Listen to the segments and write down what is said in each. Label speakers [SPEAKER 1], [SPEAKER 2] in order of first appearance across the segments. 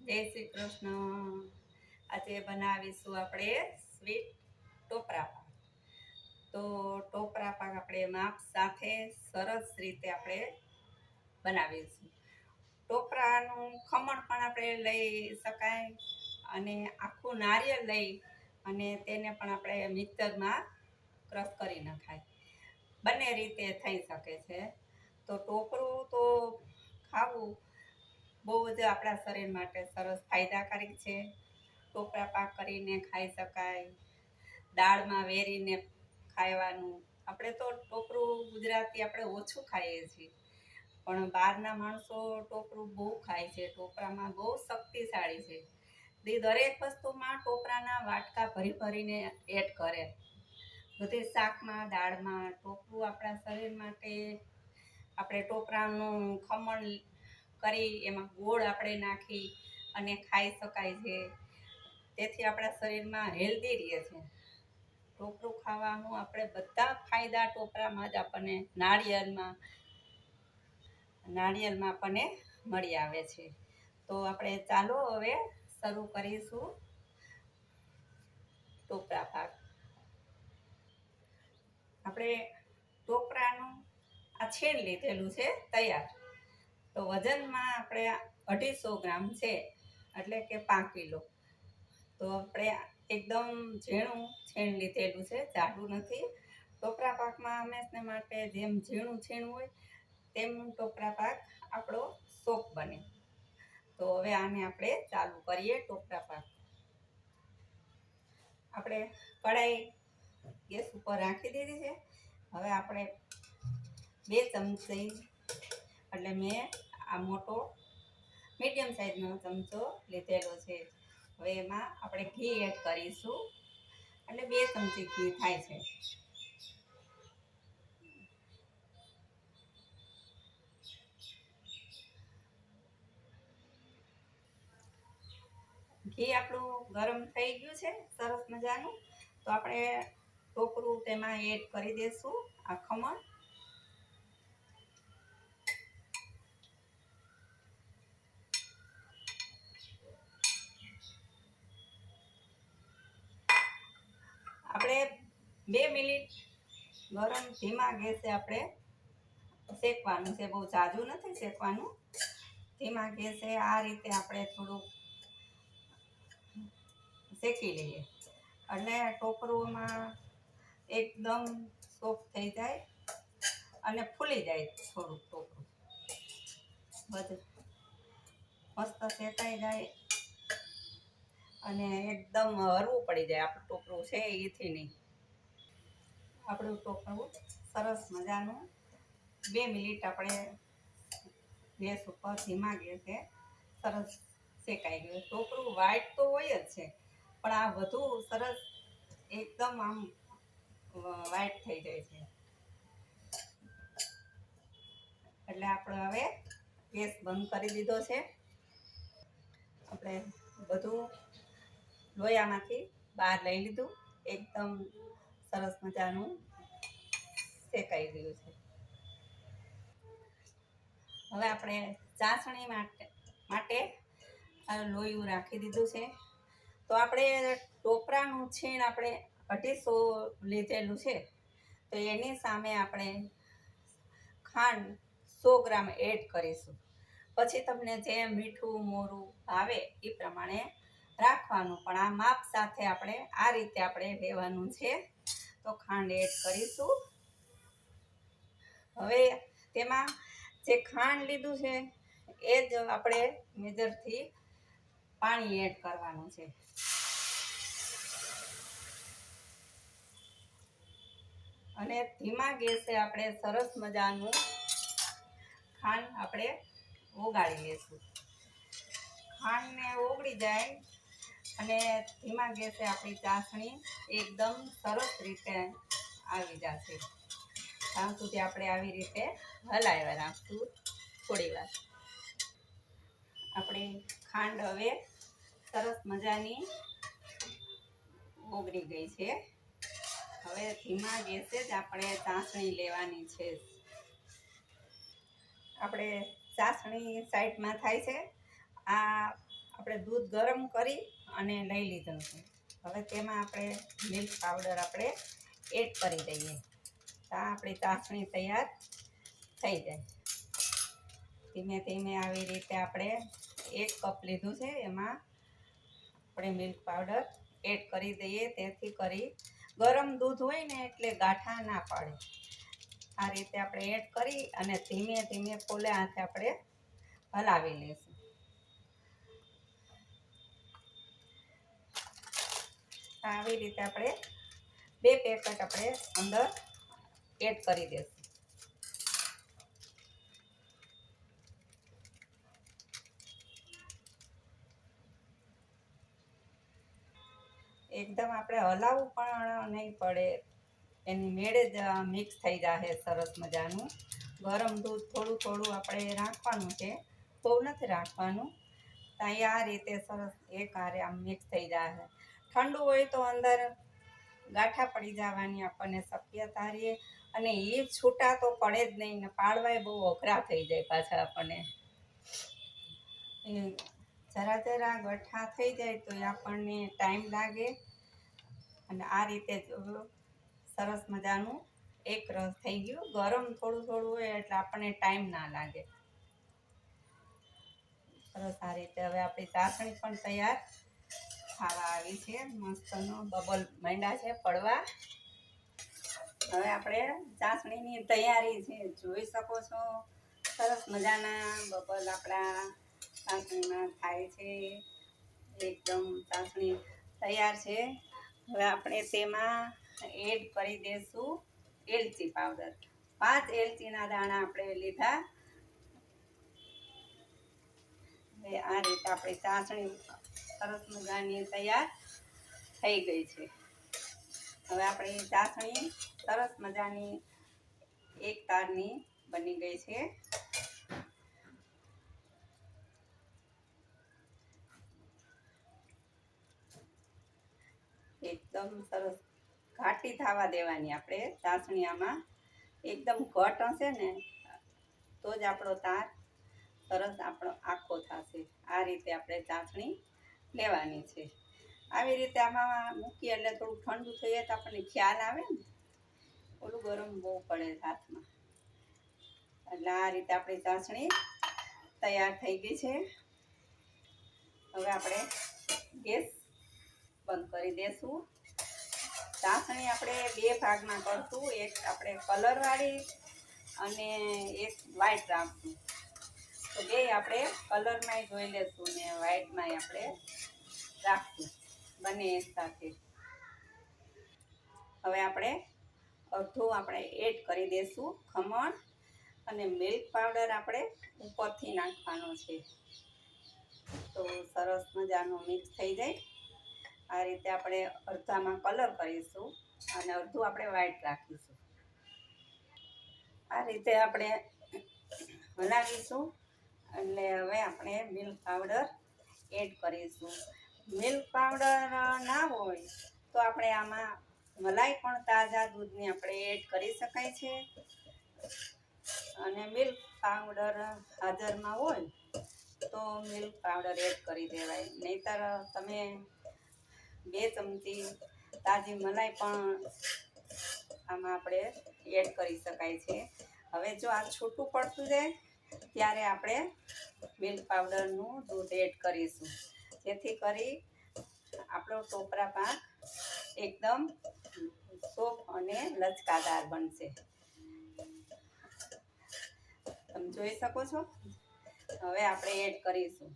[SPEAKER 1] જય શ્રી કૃષ્ણ. આજે બનાવીશું આપણે સ્વીટ ટોપરા પાક. તો ટોપરા પાક આપણે માપ સાથે સરસ રીતે આપણે બનાવીશું. ટોપરાનું ખમણ પણ આપણે લઈ શકાય અને આખું નારિયેળ લઈ અને તેને પણ આપણે મિક્સરમાં ક્રશ કરી નખાય. બંને રીતે થઈ શકે છે. તો ટોપરું તો ખાવું બહુ જ આપણા શરીર માટે સરસ ફાયદાકારક છે. ટોપરા પાક કરીને ખાઈ શકાય, દાળમાં વેરીને ખાવાનું. આપણે તો ટોપરું ગુજરાતી આપણે ઓછું ખાઈએ છીએ, પણ બહારના માણસો ટોપરું બહુ ખાય છે. ટોપરામાં બહુ શક્તિશાળી છે. દરેક વસ્તુમાં ટોપરાના વાટકા ભરી ભરીને એડ કરે. બધી શાકમાં, દાળમાં ટોપરું આપણા શરીર માટે. આપણે ટોપરાનું ખમણ કરી એમાં ગોળ આપણે નાખી અને ખાઈ શકાય છે. તેથી આપણા શરીરમાં હેલ્ધી રહે છે. ટોપરું ખાવાનું આપણે બધા ફાયદા ટોપરામાં જ આપણને નાળિયેરમાં આપણને મળી આવે છે. તો આપણે ચાલો હવે શરૂ કરીશું ટોપરા પાક. આપણે ટોપરાનું આ છીણ લીધેલું છે તૈયાર. તો વજનમાં આપણે 250 ગ્રામ છે, એટલે કે 5 કિલો. તો આપણે એકદમ ઝીણું છીણ લીધેલું છે, જાડું નથી. ટોપરા પાકમાં હંમેશા માટે જેમ ઝીણું છીણ હોય તેમ ટોપરા પાક આપણો સોફ્ટ બને. તો હવે આને આપણે ચાલુ કરીએ ટોપરા પાક. આપણે કઢાઈ ગેસ ઉપર રાખી દીધી છે. હવે આપણે 2 ચમચી, એટલે મેં આ મોટો મીડિયમ સાઈઝનો ચમચો લીધેલો છે. હવે એમાં આપણે ઘી એડ કરીશું, એટલે 2 ચમચી ઘી થાય છે. ઘી આપણું ગરમ થઈ ગયું છે સરસ મજાનું. તો આપણે ટોપરું તેમાં એડ કરી દઈશું, આ ખમણ. આપણે 2 મિનિટ ગરમ ધીમા ગેસે આપણે શેકવાનું છે. બહુ ઝાઝું નથી શેકવાનું, ધીમા ગેસે આ રીતે આપણે થોડુંક શેકી લઈએ. એટલે ટોપરુંમાં એકદમ સોફ્ટ થઈ જાય અને ફૂલી જાય. થોડુંક ટોપરું બધું મસ્ત શેકાઈ જાય અને એકદમ હરવું પડી જાય. આપણું ટોપરું છે એથી નહીં. આપણું ટોપરું સરસ મજાનું 2 મિનિટ આપણે ગેસ ઉપર ધીમા ગેસે સરસ શેકાઈ ગયું. ટોપરું વ્હાઈટ તો હોય જ છે, પણ આ વધુ સરસ એકદમ આમ વ્હાઈટ થઈ જાય છે. એટલે આપણે હવે ગેસ બંધ કરી દીધો છે. આપણે બધું લોયામાંથી બહાર લઈ લીધું. એકદમ સરસ મજાનું શેકાઈ ગયું છે. હવે આપણે ચાસણી માટે લોયું રાખી દીધું છે. તો આપણે ટોપરાનું છીણ આપણે 250 લીધેલું છે. તો એની સામે આપણે ખાંડ 100 ગ્રામ એડ કરીશું. પછી તમને જે મીઠું મોરું ભાવે એ પ્રમાણે રાખવાનું, પણ આ માપ સાથે આપણે આ રીતે આપણે લેવાનું છે. તો ખાંડ એડ કરીશું. હવે તેમાં જે ખાંડ લીધું છે એ જ આપણે મેજરથી પાણી એડ કરવાનું છે. અને ધીમા ગેસે આપણે સરસ મજાનું ખાંડ આપણે ઓગાળી લઈશું. ખાંડને ઓગળી જાય અને ધીમા ગેસે આપણી ચાસણી એકદમ સરસ રીતે આવી જશે. ત્યાં સુધી આપણે આવી રીતે હલાવ્યા રાખશું થોડી વાર. આપણી ખાંડ હવે સરસ મજાની ઓગળી ગઈ છે. હવે ધીમા ગેસે જ આપણે ચાસણી લેવાની છે. આપણે ચાસણી સાઈડમાં થાય છે. આ આપણે આપણે દૂધ ગરમ કરી અને લઈ લીધું છે. હવે તેમાં આપણે મિલ્ક પાવડર આપણે એડ કરી દઈએ. તો આપણી ચાસણી તૈયાર થઈ જાય. ધીમે ધીમે આવી રીતે આપણે 1 કપ લીધું છે, એમાં આપણે મિલ્ક પાવડર એડ કરી દઈએ, તેથી કરી ગરમ દૂધ હોય ને એટલે ગાંઠા ના પડે. આ રીતે આપણે એડ કરી અને ધીમે ધીમે ફોલે હાથે આપણે હલાવી લઈશું. આવી રીતે આપણે 2 પેકેટ આપણે અંદર એડ કરી દઈશું. એકદમ આપણે હલાવવું પણ નહીં પડે, એની મેળે જ મિક્સ થઈ જાય સરસ મજાનું. ગરમ દૂધ થોડું થોડું આપણે રાખવાનું છે, બહુ નથી રાખવાનું. ત્યાં આ રીતે સરસ એક હારે આમ મિક્સ થઈ જાય. ઠંડુ હોય તો અંદર ગાંઠા પડી જવાની આપણને શક્યતા રહે, અને એ છૂટા તો પડે જ નહીં ને પાડવાય બહુ અઘરા થઈ જાય પાછા આપણને. જરા જરા ગઠ્ઠા થઈ જાય તો આપણને ટાઈમ લાગે. અને આ રીતે સરસ મજાનું એક રસ થઈ ગયું. ગરમ થોડું થોડું હોય એટલે આપણને ટાઈમ ના લાગે. સરસ આ રીતે હવે આપણી ચાસણી પણ તૈયાર ખાવા આવી છે. મસ્તનો બબલ માંડ્યા છે પડવા. હવે આપણે ચાસણીની તૈયારી છે, જોઈ શકો છો. સરસ મજાના બબલ આપણા ચાસણીમાં થાય છે. એકદમ ચાસણી તૈયાર છે. હવે આપણે તેમાં એડ કરી દઈશું એલચી પાવડર. 5 એલચીના દાણા આપણે લીધા. હવે આ રીતે આપણી ચાસણી સરસ મજાની તૈયાર થઈ ગઈ છે. હવે આપણી ચાસણી સરસ મજાની એક તારની બની ગઈ છે. એકદમ સરસ ઘાટી થવા દેવાની આપણે ચાસણી. આમાં એકદમ ઘટ હશે ને તો જ આપણો તાર સરસ આપણો આખો થશે. આ રીતે આપણે ચાસણી લેવાની છે. આવી રીતે આમાં મૂકીએ એટલે થોડું ઠંડુ થઈએ તો આપણને ખ્યાલ આવે ને. ઓલું ગરમ બહુ પડે હાથમાં. એટલે આ રીતે આપણી ચાસણી તૈયાર થઈ ગઈ છે. હવે આપણે ગેસ બંધ કરી દેશું. ચાસણી આપણે 2 ભાગમાં કરશું. એક આપણે કલરવાળી અને એક વ્હાઈટ રાખશું. તો 2 આપણે કલરમાંય જોઈ લેશું ને વ્હાઈટમાંય આપણે રાખશું, બંને એક સાથે. હવે આપણે અડધું આપણે એડ કરી દઈશું ખમણ, અને મિલ્ક પાવડર આપણે ઉપરથી નાખવાનો છે. તો સરસ મજાનું મિક્સ થઈ જાય. આ રીતે આપણે અડધામાં કલર કરીશું અને અડધું આપણે વ્હાઈટ રાખીશું. આ રીતે આપણે હલાવીશું. એટલે હવે આપણે મિલ્ક પાવડર એડ કરીશું. મિલ્ક પાવડર ના હોય તો આપણે આમાં મલાઈ પણ તાજા દૂધની આપણે એડ કરી શકાય છે. અને મિલ્ક પાવડર હાજરમાં હોય તો મિલ્ક પાવડર એડ કરી દેવાય. નહીંતર તમે 2 ચમચી તાજી મલાઈ પણ આમાં આપણે એડ કરી શકાય છે. હવે જો આ છૂટું પડતું જાય ત્યારે આપણે મિલ્ક પાવડરનું દૂધ એડ કરીશું, જેથી કરી આપણો ટોપરા પાક એકદમ સોફ્ટ અને લચકાદાર બનશે. તમે જોઈ શકો છો. હવે આપણે એડ કરીશું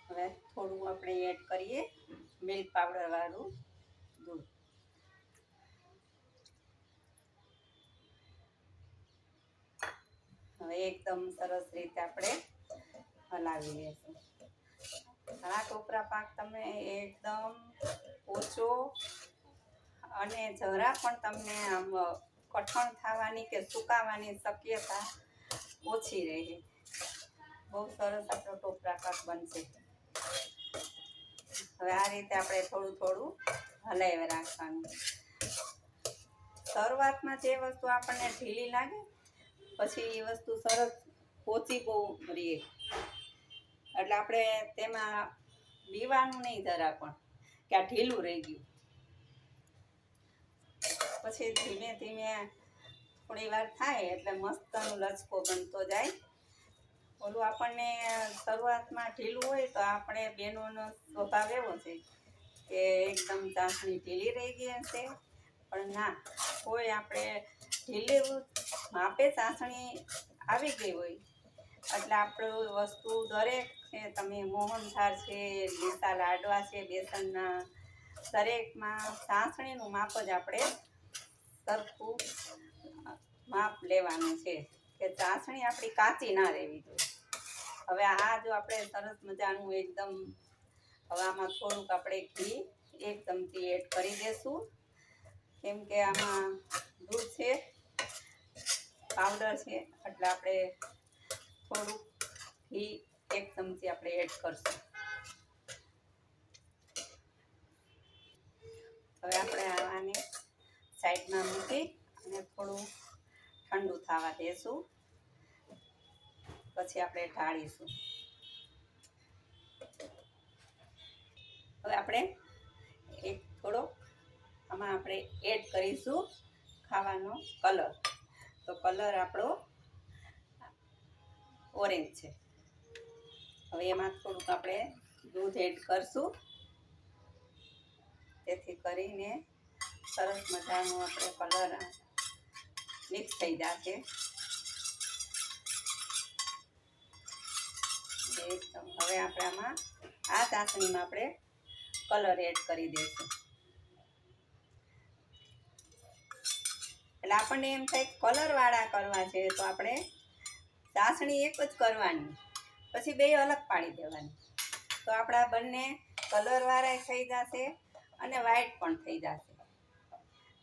[SPEAKER 1] હવે થોડું આપણે એડ કરીએ મિલ્ક પાવડર વાળું દૂધ. હવે એકદમ સરસ રીતે આપણે હલાવી લેશું. આ ટોપરા પાક તમે એકદમ ઓછો અને જરા પણ તમને આમ કઠણ થવાની કે સુકાવાની શક્યતા ઓછી રહે. બહુ સરસ આપણો ટોપરા પાક બનશે. હવે આ રીતે આપણે થોડું થોડું હલાવી રાખવાનું. શરૂઆતમાં જે વસ્તુ આપણને ઢીલી લાગે પછી એ વસ્તુ સરસ પોચી બહુ રહીએ, એટલે આપણે તેમાં બીવાનું નહીં જરા પણ કે આ ઢીલું રહી ગયું. પછી ધીમે ધીમે થોડી વાર થાય એટલે મસ્તનો લચકો બનતો જાય. ઓલું આપણને શરૂઆતમાં ઢીલું હોય તો આપણે બહેનોનો સ્વભાવ એવો છે કે એકદમ ચાસણી ઢીલી રહી ગઈ હશે, પણ ના, કોઈ આપણે ઢીલી માપે ચાસણી આવી ગઈ હોય એટલે આપણું વસ્તુ દરેક છે, તમે મોહનથાળ છે, લીસા લાડવા છે બેસનના, દરેકમાં ચાસણીનું માપ જ આપણે સરખું માપ લેવાનું છે કે ચાસણી આપણી કાચી ના રહેવી જોઈએ. હવે આ જો આપણે સરસ મજાનું એકદમ, હવે આમાં થોડુંક આપણે ઘી 1 ચમચી એડ કરી દઈશું, કેમ કે આમાં દૂધ છે, પાવડર છે, એટલે આપણે થોડુંક ઘી 1 ચમચી આપણે એડ કરશું. હવે આપણે આને સાઈડમાં મૂકી અને થોડું ઠંડુ થવા દેશું, પછી આપણે ઢાળીશું. હવે આપણે એક થોડો આમાં આપણે એડ કરીશું ખાવાનો કલર. તો કલર આપણો ઓરેન્જ છે. હવે એમાં થોડુંક આપણે દૂધ એડ કરશું, તેથી કરીને સરસ મજાનો આપણે કલર મિક્સ થઈ જશે. એકદમ હવે આપણે આમાં આ ચાસણીમાં આપણે કલર એડ કરી દઈશું. એટલે આપણને એમ થાય કલરવાળા કરવા છે તો આપણે ચાસણી એક જ કરવાની, પછી બે અલગ પાડી દેવાની, તો આપણા બંને કલરવાળા થઈ જશે અને વ્હાઈટ પણ થઈ જશે.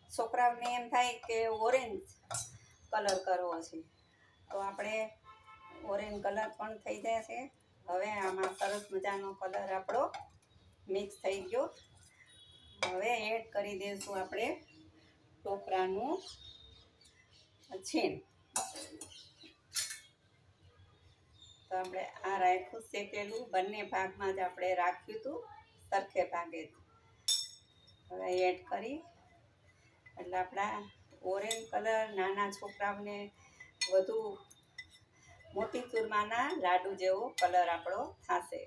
[SPEAKER 1] છોકરાઓને એમ થાય કે ઓરેન્જ કલર કરવો છે તો આપણે ઓરેન્જ કલર પણ થઈ જશે. હવે આમાં સરસ મજાનો કલર આપણો મિક્સ થઈ ગયો. હવે એડ કરી દઈશું આપણે ટોપરાનું છીણ. તો આપણે આ રાખ્યું શેકેલું, બંને ભાગમાં જ આપણે રાખ્યું હતું, સરખે ભાગે જ. હવે એડ કરી એટલે આપણા ઓરેન્જ કલર નાના છોકરાઓને વધુ મોટી ચૂરમાના લાડુ જેવો કલર આપણો થશે.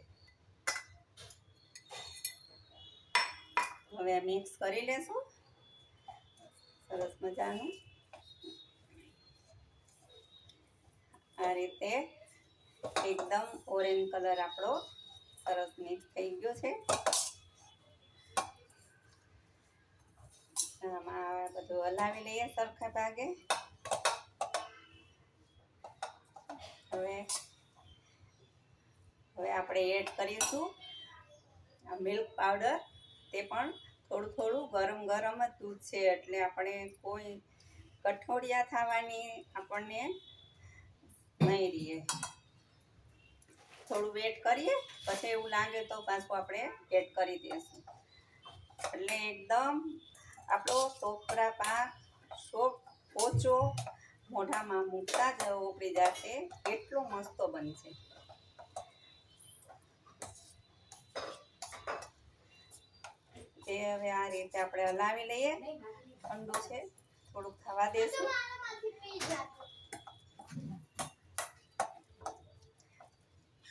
[SPEAKER 1] હવે મિક્સ કરી લેશું સરસ મજાનું. આ રીતે એકદમ ઓરેન્જ કલર આપણો સરસ મિક્સ થઈ ગયો છે. આમાં બધું હલાવી લઈએ સરખા ભાગે. હવે આપણે એડ કરીશું આ મિલ્ક પાવડર. તે પણ થોડું થોડું ગરમ ગરમ જ દૂધ છે એટલે આપણે કોઈ કઠોળિયા થવાની આપણને નહીં રહીએ. થોડું વેટ કરીએ, પછી એવું લાગે તો પાછું આપણે એડ કરી દઈશું. એટલે એકદમ આપણો ટોપરા પાક પોચો મોઢામાં મૂકતા જ ઓગળી જશે, એટલો મસ્ત બનશે. તે હવે આ રીતે આપણે હલાવી લઈએ. ઠંડુ છે, થોડુંક થવા દેશું.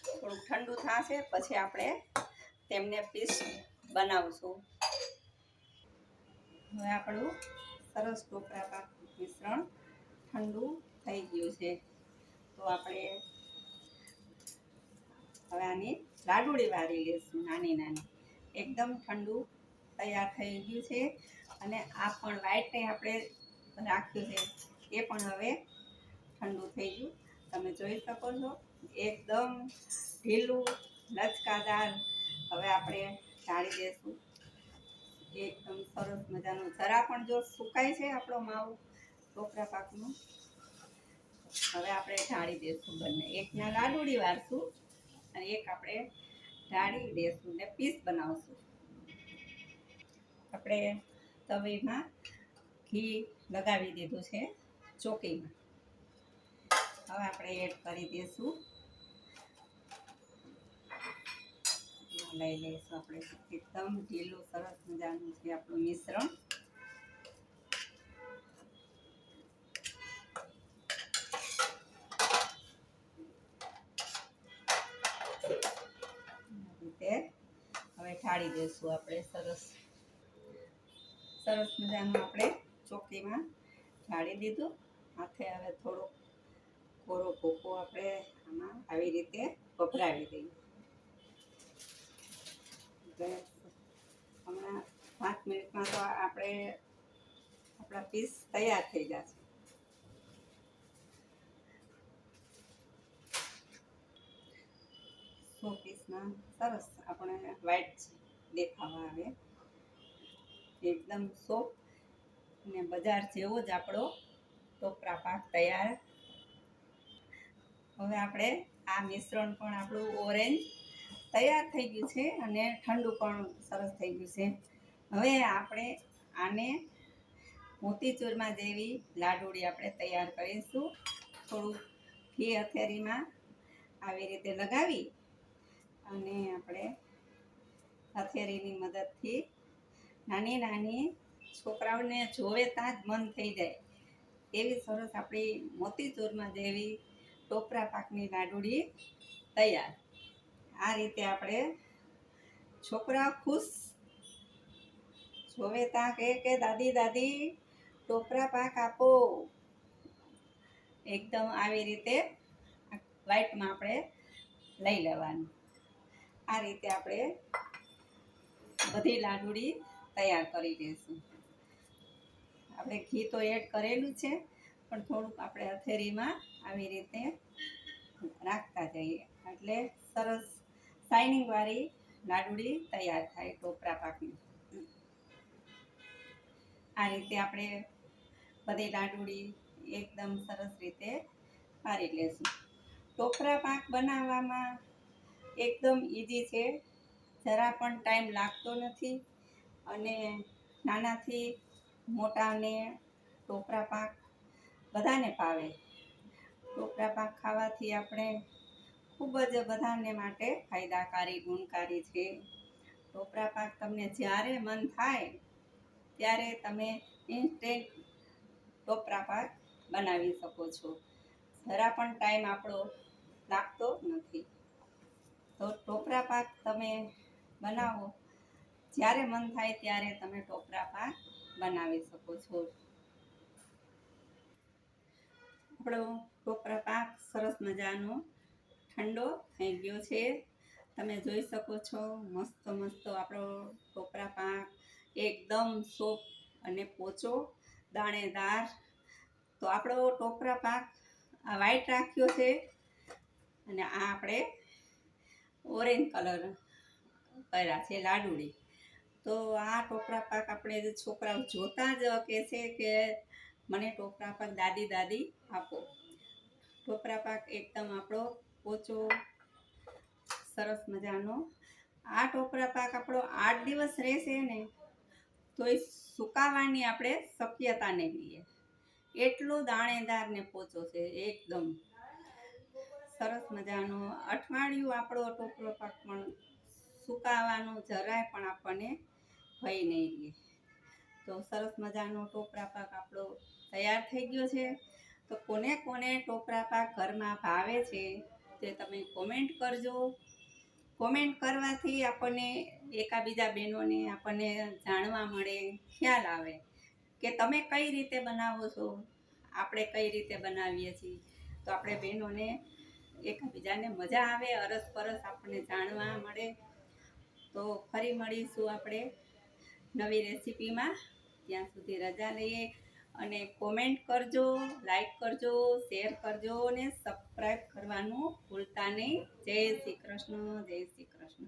[SPEAKER 1] થોડુંક ઠંડુ થશે પછી આપણે તેમને પીસ બનાવશું. હવે આપણું સરસ ટોપરા પાક મિશ્રણ ઠંડુ થઈ ગયું છે. તો આપણે હવે આની લાડુળી વાળી લઈશું નાની નાની. એકદમ ઠંડુ તૈયાર થઈ ગયું છે અને આ પણ વ્હાઈટ આપણે રાખ્યું છે એ પણ હવે ઠંડુ થઈ ગયું. તમે જોઈ શકો છો એકદમ ઢીલું લચકાદાર. હવે આપણે ઢાળી દઈશું. એકદમ સરસ મજાનું. જરા પણ જો સુકાય છે આપણો માવો ટોપરા પાકનો. હવે આપણે ઢાળી દઈશું બંને. એકના લાડુળી વાળશું અને એક આપણે ઢાળી દઈશું ને પીસ બનાવશું. આપણે તવીમાં ઘી લગાવી દીધું છે ચોકીમાં. હવે આપણે એડ કરી દઈશું, લઈ લઈશું આપણે એકદમ ઢીલું સરસ મજાનું છે આપણું મિશ્રણ. રીતે હવે ઢાળી દઈશું આપણે સરસ મજાનું આપણે ચોકીમાં ઢાળી દીધું. હાથે હવે થોડો કોરો ભૂકો આપણે આમાં આવી રીતે વપરાવી દઈએ. હમણાં 5 મિનિટમાં તો આપણા પીસ તૈયાર થઈ જશે. સો પીસમાં સરસ આપણે વ્હાઈટ દેખાવા આવે, એકદમ સોફ્ટ અને બજાર જેવો જ આપણો ટોપરા પાક તૈયાર. હવે આપણે આ મિશ્રણ પણ આપણું ઓરેન્જ તૈયાર થઈ ગયું છે અને ઠંડુ પણ સરસ થઈ ગયું છે. હવે આપણે આને મોતીચૂરમાં જેવી લાડુળી આપણે તૈયાર કરીશું. થોડું ઘી હથેળીમાં આવી રીતે લગાવી અને આપણે હથેળીની મદદથી નાની નાની છોકરાઓને જોવે ત્યાં જ મન થઈ જાય એવી સરસ આપણી મોતીચૂરમાં જેવી ટોપરા પાકની લાડુળી તૈયાર. આ રીતે આપણે છોકરા ખુશ જોવે ત્યાં કે દાદી દાદી ટોપરા પાક આપો. એકદમ આવી રીતે વ્હાઈટમાં આપણે લઈ લેવાનું. આ રીતે આપણે બધી લાડુળી તૈયાર કરી દઈશું. આપણે ઘી તો એડ કરેલું છે, પણ થોડુંક આપણે હથેળીમાં આવી રીતે રાખતા જઈએ એટલે સરસ શાઇનિંગ વાળી લાડુળી તૈયાર થાય ટોપરા પાકની. આ રીતે આપણે બધી લાડુળી એકદમ સરસ રીતે પારી લેશું. ટોપરા પાક બનાવવામાં એકદમ ઈઝી છે, જરા પણ ટાઈમ લાગતો નથી અને નાનાથી મોટાને ટોપરા પાક બધાને ભાવે. ટોપરા પાક ખાવાથી આપણે ખૂબ જ બધાને માટે ફાયદાકારી ગુણકારી છે. ટોપરા પાક તમને જ્યારે મન થાય ત્યારે તમે ઇન્સ્ટન્ટ ટોપરા પાક બનાવી શકો છો. જરા પણ ટાઈમ આપણો લાગતો નથી. તો ટોપરા પાક તમે બનાવો, જ્યારે મન થાય ત્યારે તમે ટોપરા પાક બનાવી શકો છો. આપણો ટોપરા પાક સરસ મજાનો ઠંડો થઈ ગયો છે. તમે જોઈ શકો છો મસ્ત મસ્ત આપણો ટોપરા પાક એકદમ સોફ્ટ અને પોચો દાણેદાર. તો આપણો ટોપરા પાક આ વ્હાઈટ રાખ્યો છે અને આ આપણે ઓરેન્જ કલર કર્યા છે લાડુળી. તો આ ટોપરા પાક આપણે છોકરાઓ જોતા જ કહે છે કે મને ટોપરા પાક દાદી દાદી આપો. ટોપરા પાક એકદમ આપણો પોચો સરસ મજાનો. આ ટોપરા પાક આપણો 8 દિવસ રહેશે ને તોય સુકાવાની આપણે શક્યતા નહીં લઈએ, એટલો દાણેદાર ને પોચો છે. એકદમ સરસ મજાનો અઠવાડિયું આપણો ટોપરો પાક પણ સુકાવાનું જરાય પણ આપણને ભય નહીં રહે. તો સરસ મજાનો ટોપરા પાક આપણો તૈયાર થઈ ગયો છે. તો કોને કોને ટોપરા પાક ઘરમાં ભાવે છે તે તમે કોમેન્ટ કરજો. કોમેન્ટ કરવાથી આપણને એકાબીજા બહેનોને આપણને જાણવા મળે, ખ્યાલ આવે કે તમે કઈ રીતે બનાવો છો, આપણે કઈ રીતે બનાવીએ છીએ. તો આપણે બહેનોને એકબીજાને મજા આવે, અરસપરસ આપણને જાણવા મળે. તો ફરી મળીશું આપણે નવી રેસીપીમાં. ત્યાં સુધી રજા લઈએ અને કોમેન્ટ કરજો, લાઈક કરજો, શેર કરજો અને સબસ્ક્રાઈબ કરવાનું ભૂલતા નહીં. જય શ્રી કૃષ્ણ, જય શ્રી કૃષ્ણ.